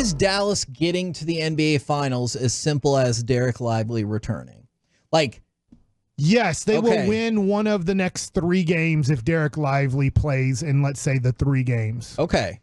is Dallas getting to the NBA Finals as simple as Dereck Lively returning? Like, yes, they will win one of the next 3 games if Dereck Lively plays in, let's say, the 3 games. Okay.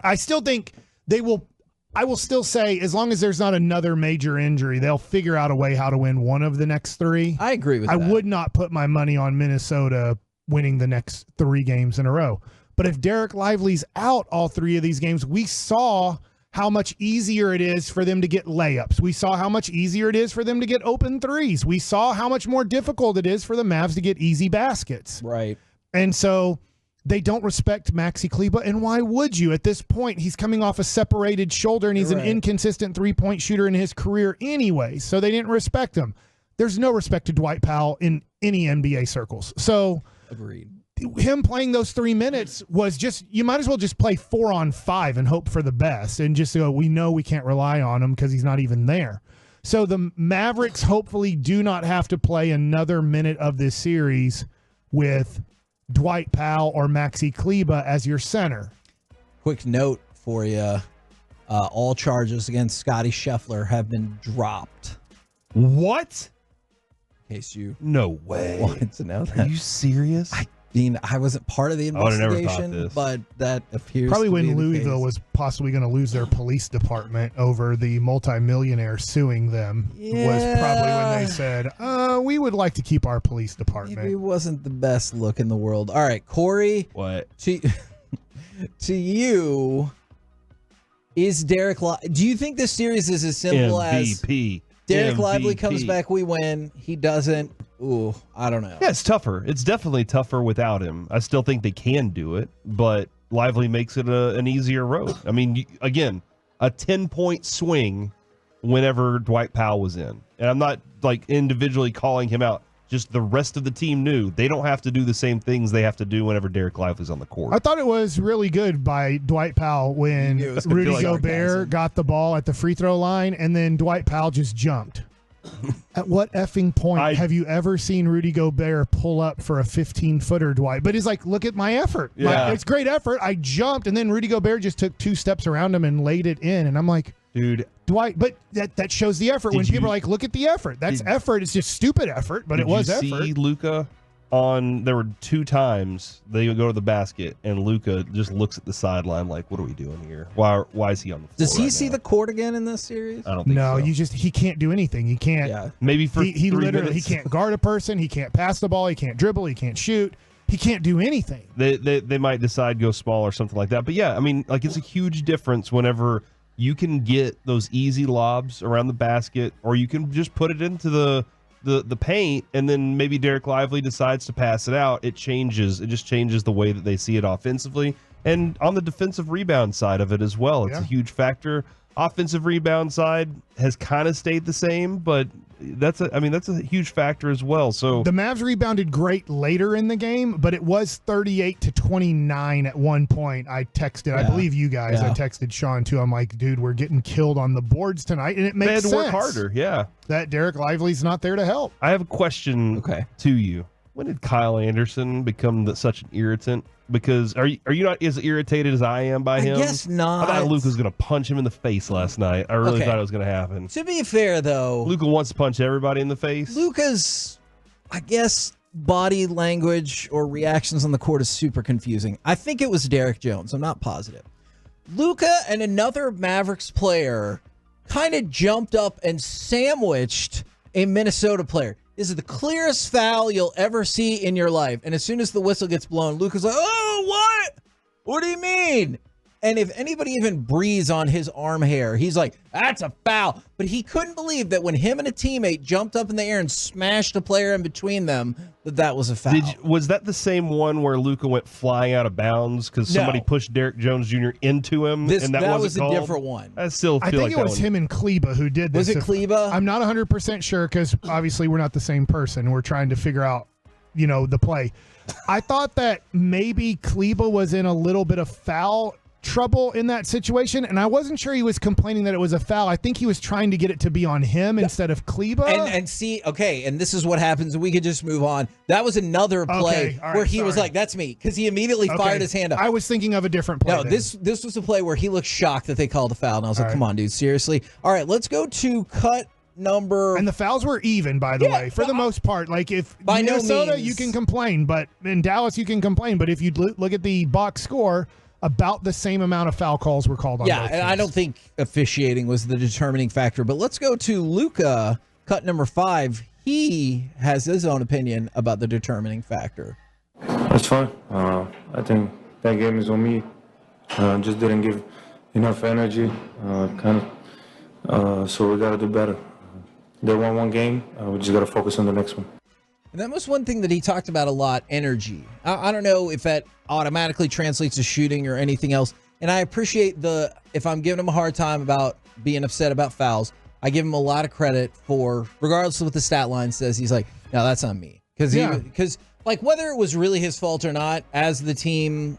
I still think they will. I will still say, as long as there's not another major injury, they'll figure out a way how to win one of the next 3. I agree with that. I would not put my money on Minnesota winning the next 3 games in a row. But if Dereck Lively's out all 3 of these games, we saw how much easier it is for them to get layups. We saw how much easier it is for them to get open threes. We saw how much more difficult it is for the Mavs to get easy baskets. Right. And so they don't respect Maxi Kleber, and why would you? At this point, he's coming off a separated shoulder, and he's an inconsistent three-point shooter in his career anyway, so they didn't respect him. There's no respect to Dwight Powell in any NBA circles. So agreed. Him playing those 3 minutes was just, you might as well just play 4-on-5 and hope for the best, and just go, we know we can't rely on him because he's not even there. So the Mavericks hopefully do not have to play another minute of this series with Dwight Powell or Maxi Kleber as your center. Quick note for you. All charges against Scottie Scheffler have been dropped. What? In case you no way wanted to know that. Are you serious? I mean, I wasn't part of the investigation, but that appears probably to when be Louisville was possibly going to lose their police department over the multimillionaire suing them. Was probably when they said, we would like to keep our police department. Maybe it wasn't the best look in the world. All right, Corey. What? To you, is do you think this series is as simple MVP. as Dereck Lively comes back, we win, he doesn't? Ooh, I don't know. Yeah, it's tougher. It's definitely tougher without him. I still think they can do it, but Lively makes it an easier road. I mean, again, a 10-point swing whenever Dwight Powell was in. And I'm not like individually calling him out. Just the rest of the team knew they don't have to do the same things they have to do whenever Dereck Lively's on the court. I thought it was really good by Dwight Powell when Rudy Gobert got the ball at the free throw line, and then Dwight Powell just jumped. At what effing point have you ever seen Rudy Gobert pull up for a 15-footer, Dwight? But he's like, look at my effort. Yeah. It's great effort. I jumped, and then Rudy Gobert just took 2 steps around him and laid it in. And I'm like, dude, Dwight, but that shows the effort. When people are like, look at the effort. That's effort. It's just stupid effort, but it was effort. Did you see Luka there were 2 times they would go to the basket, and Luka just looks at the sideline like, what are we doing here? Why is he on the floor? Does he see the court again in this series? I don't think so. No, he can't do anything. He can't. Yeah. Maybe for he 3 literally minutes. he can't guard a person. He can't pass the ball. He can't dribble. He can't shoot. He can't do anything. They might decide go small or something like that. But yeah, I mean, like, it's a huge difference whenever you can get those easy lobs around the basket, or you can just put it into the paint, and then maybe Dereck Lively decides to pass it out. It just changes the way that they see it offensively, and on the defensive rebound side of it as well. It's a huge factor. Offensive rebound side has kind of stayed the same, but that's a huge factor as well. So the Mavs rebounded great later in the game, but it was 38-29 at one point. I texted, I believe you guys, I texted Sean too. I'm like, dude, we're getting killed on the boards tonight, and it makes sense. They had to work harder, that Dereck Lively's not there to help. I have a question to you. When did Kyle Anderson become such an irritant? Because are you not as irritated as I am by him? I guess not. I thought Luka was going to punch him in the face last night. I really thought it was going to happen. To be fair, though, Luka wants to punch everybody in the face. Luka's, I guess, body language or reactions on the court is super confusing. I think it was Derek Jones. I'm not positive. Luka and another Mavericks player kind of jumped up and sandwiched a Minnesota player. This is the clearest foul you'll ever see in your life. And as soon as the whistle gets blown, Luka's like, oh, what? What do you mean? And if anybody even breathes on his arm hair, he's like, that's a foul. But he couldn't believe that when him and a teammate jumped up in the air and smashed a player in between them, that was a foul. Was that the same one where Luka went flying out of bounds because somebody pushed Derek Jones Jr. into him? And that was a different one. I still feel think it was him and Kleber who did this. Was it Kleber? I'm not 100% sure because obviously we're not the same person. We're trying to figure out, the play. I thought that maybe Kleber was in a little bit of foul trouble in that situation, and I wasn't sure he was complaining that it was a foul. I think he was trying to get it to be on him instead of Kleba. And see, okay, and this is what happens. We could just move on. That was another play where he was like, that's me, because he immediately fired his hand up. I was thinking of a different play. No, this was a play where he looked shocked that they called a foul, and I was like, come on, dude, seriously? All right, let's go to cut number. And the fouls were even, by the way, for the most part. Like, if by Minnesota, you can complain, but in Dallas, you can complain. But if you look at the box score, about the same amount of foul calls were called on both teams. I don't think officiating was the determining factor. But let's go to Luka, cut number 5. He has his own opinion about the determining factor. That's fine. I think that game is on me. Just didn't give enough energy, so we got to do better. They won one game. We just got to focus on the next one. And that was one thing that he talked about a lot, energy. I don't know if that automatically translates to shooting or anything else. And I appreciate if I'm giving him a hard time about being upset about fouls, I give him a lot of credit for, regardless of what the stat line says, he's like, no, that's on me. Because like, whether it was really his fault or not, as the team,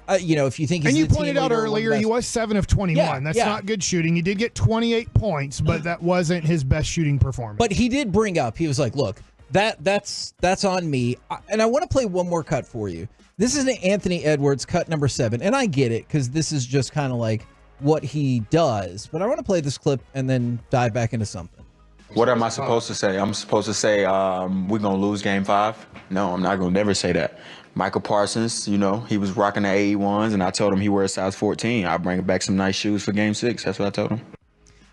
if you think he's and you the pointed team out leader, earlier, he was 7 of 21. That's not good shooting. He did get 28 points, but that wasn't his best shooting performance. But he did bring up, he was like, look, that's on me. And I want to play one more cut for you. This is an Anthony Edwards cut number 7. And I get it, because this is just kind of like what he does. But I want to play this clip and then dive back into something. What am I supposed to say? I'm supposed to say we're going to lose game 5? No, I'm not going to never say that. Michael Parsons, he was rocking the AE1s, and I told him he wears size 14. I'll bring back some nice shoes for game 6. That's what I told him.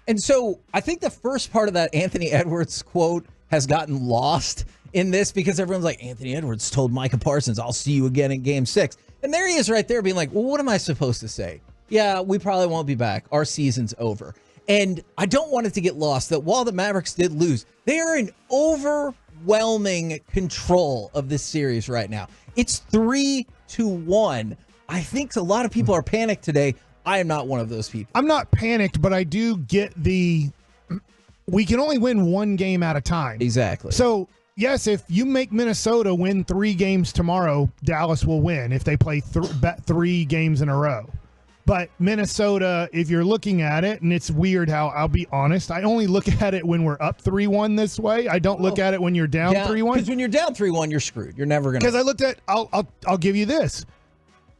And so I think the first part of that Anthony Edwards quote has gotten lost in this, because everyone's like, Anthony Edwards told Micah Parsons, I'll see you again in game 6. And there he is right there being like, well, what am I supposed to say? Yeah, we probably won't be back. Our season's over. And I don't want it to get lost that while the Mavericks did lose, they are in overwhelming control of this series right now. It's 3-1. I think a lot of people are panicked today. I am not one of those people. I'm not panicked, but I do get we can only win one game at a time. Exactly. So, yes, if you make Minnesota win 3 games tomorrow, Dallas will win if they play 3 games in a row. But Minnesota, if you're looking at it, and it's weird how, I'll be honest, I only look at it when we're up 3-1 this way. I don't look at it when you're down 3-1. Because when you're down 3-1, you're screwed. You're never going to. Because I looked at, I'll give you this.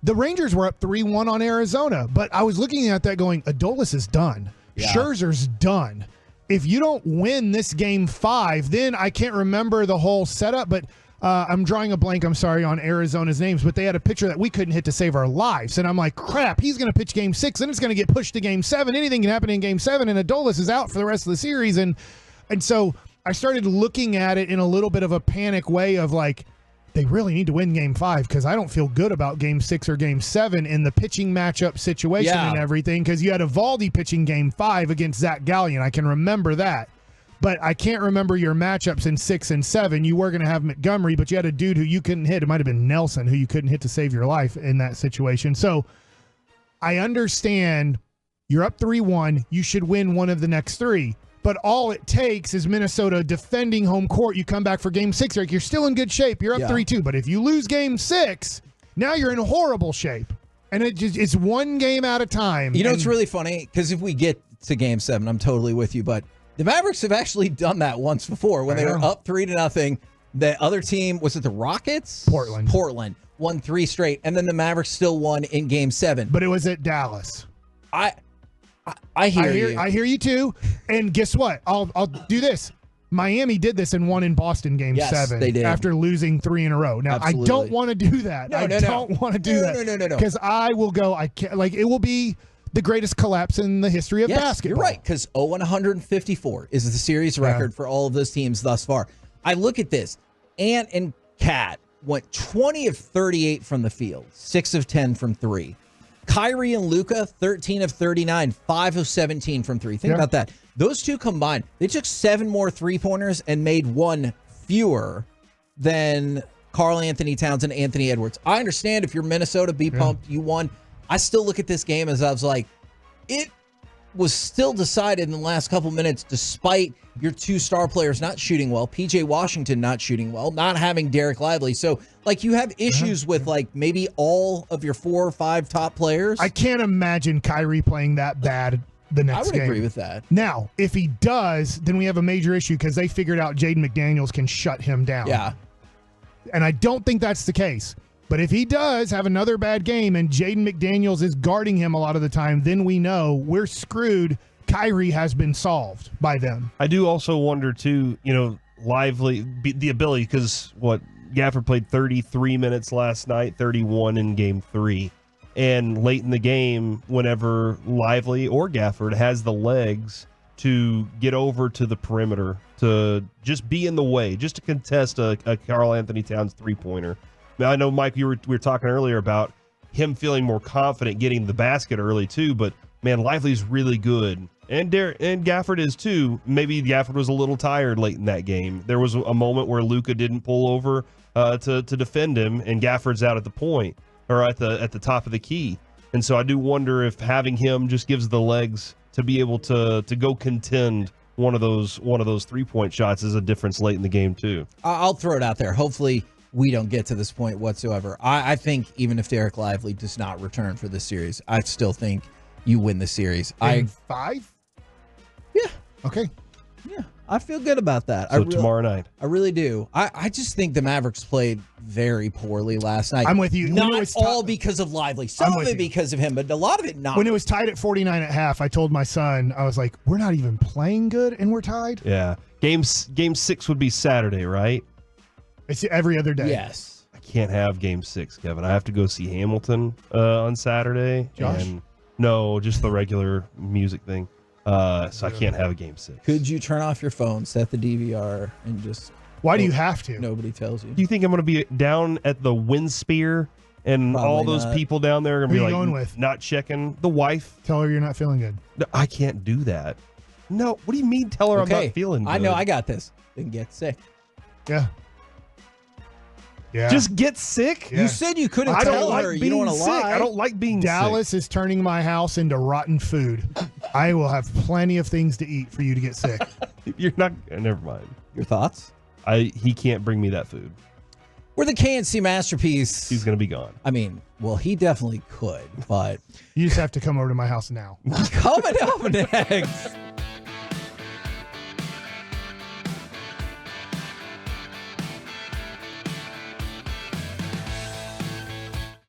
The Rangers were up 3-1 on Arizona, but I was looking at that going, Adolis is done. Yeah. Scherzer's done. If you don't win this game 5, then I can't remember the whole setup, but I'm drawing a blank, I'm sorry, on Arizona's names, but they had a pitcher that we couldn't hit to save our lives. And I'm like, crap, he's going to pitch game 6, then it's going to get pushed to game 7. Anything can happen in game 7, and Adolis is out for the rest of the series. And so I started looking at it in a little bit of a panic way of like, they really need to win game 5, because I don't feel good about game 6 or game 7 in the pitching matchup situation and everything, because you had Eovaldi pitching game 5 against Zach Gallion. I can remember that. But I can't remember your matchups in 6 and 7. You were going to have Montgomery, but you had a dude who you couldn't hit. It might have been Nelson who you couldn't hit to save your life in that situation. So I understand you're up 3-1. You should win one of the next 3. But all it takes is Minnesota defending home court. You come back for game 6, Eric, you're still in good shape. You're up 3-2. But if you lose game 6, now you're in horrible shape. And it's one game at a time. You know, it's really funny, because if we get to game 7, I'm totally with you, but the Mavericks have actually done that once before when they were up 3-0. The other team, was it the Rockets? Portland won 3 straight, and then the Mavericks still won in game 7. But it was at Dallas. I hear you. I hear you too. And guess what? I'll do this. Miami did this and won in Boston game 7 they did. After losing 3 in a row. Now, I don't want to do that. I don't want to do that. No. Because I will go, it will be the greatest collapse in the history of basketball. You're right, because 0-154 is the series record for all of those teams thus far. I look at this. Ant and Cat went 20 of 38 from the field, 6 of 10 from 3. Kyrie and Luka, 13 of 39, 5 of 17 from 3. Think about that. Those two combined, they took 7 more three-pointers and made 1 fewer than Karl Anthony Towns and Anthony Edwards. I understand if you're Minnesota, be pumped, you won. I still look at this game as I was like, was still decided in the last couple minutes despite your two star players not shooting well, PJ Washington not shooting well, not having Dereck Lively. So, like, you have issues with, like, maybe all of your 4 or 5 top players. I can't imagine Kyrie playing that bad the next game. I would agree with that. Now, if he does, then we have a major issue because they figured out Jaden McDaniels can shut him down. Yeah. And I don't think that's the case. But if he does have another bad game and Jaden McDaniels is guarding him a lot of the time, then we know we're screwed. Kyrie has been solved by them. I do also wonder, too, Lively, the ability, because Gafford played 33 minutes last night, 31 in game 3. And late in the game, whenever Lively or Gafford has the legs to get over to the perimeter, to just be in the way, just to contest a Karl Anthony Towns three-pointer. Now, I know, Mike, we were talking earlier about him feeling more confident getting the basket early, too, but, man, Lively's really good. And Gafford is, too. Maybe Gafford was a little tired late in that game. There was a moment where Luka didn't pull over to defend him, and Gafford's out at the point, or at the top of the key. And so I do wonder if having him just gives the legs to be able to go contend one of those 3-point shots is a difference late in the game, too. I'll throw it out there. Hopefully we don't get to this point whatsoever. I think even if Dereck Lively does not return for this series, I still think you win the series. In 5? Yeah. Okay. Yeah. I feel good about that. So tomorrow night. I really do. I just think the Mavericks played very poorly last night. I'm with you. Not all because of Lively. Some of it because of him, but a lot of it not. When it was tied at 49 at half, I told my son, I was like, we're not even playing good and we're tied? Yeah. Game 6 would be Saturday, right? It's every other day. Yes. I can't have game 6, Kevin. I have to go see Hamilton on Saturday. Josh? And no, just the regular music thing. So I can't have a game 6. Could you turn off your phone, set the DVR, and just... Why do you have to? Nobody tells you. Do you think I'm going to be down at the Windspear and Probably all those not. people down there are going to Who be are you like going with? not checking? The wife. Tell her you're not feeling good. No, I can't do that. No, what do you mean tell her I'm not feeling good? I know, I got this. Then get sick. Yeah. Yeah. Just get sick? Yeah. You said you couldn't I tell don't like her. You being don't want to sick. lie. I don't like being Dallas sick. is turning my house into rotten food. I will have plenty of things to eat for you to get sick. You're not. Never mind. Your thoughts? He can't bring me that food. We're the KNC Masterpiece. He's going to be gone. I mean, well, he definitely could, but... You just have to come over to my house now. Coming up next...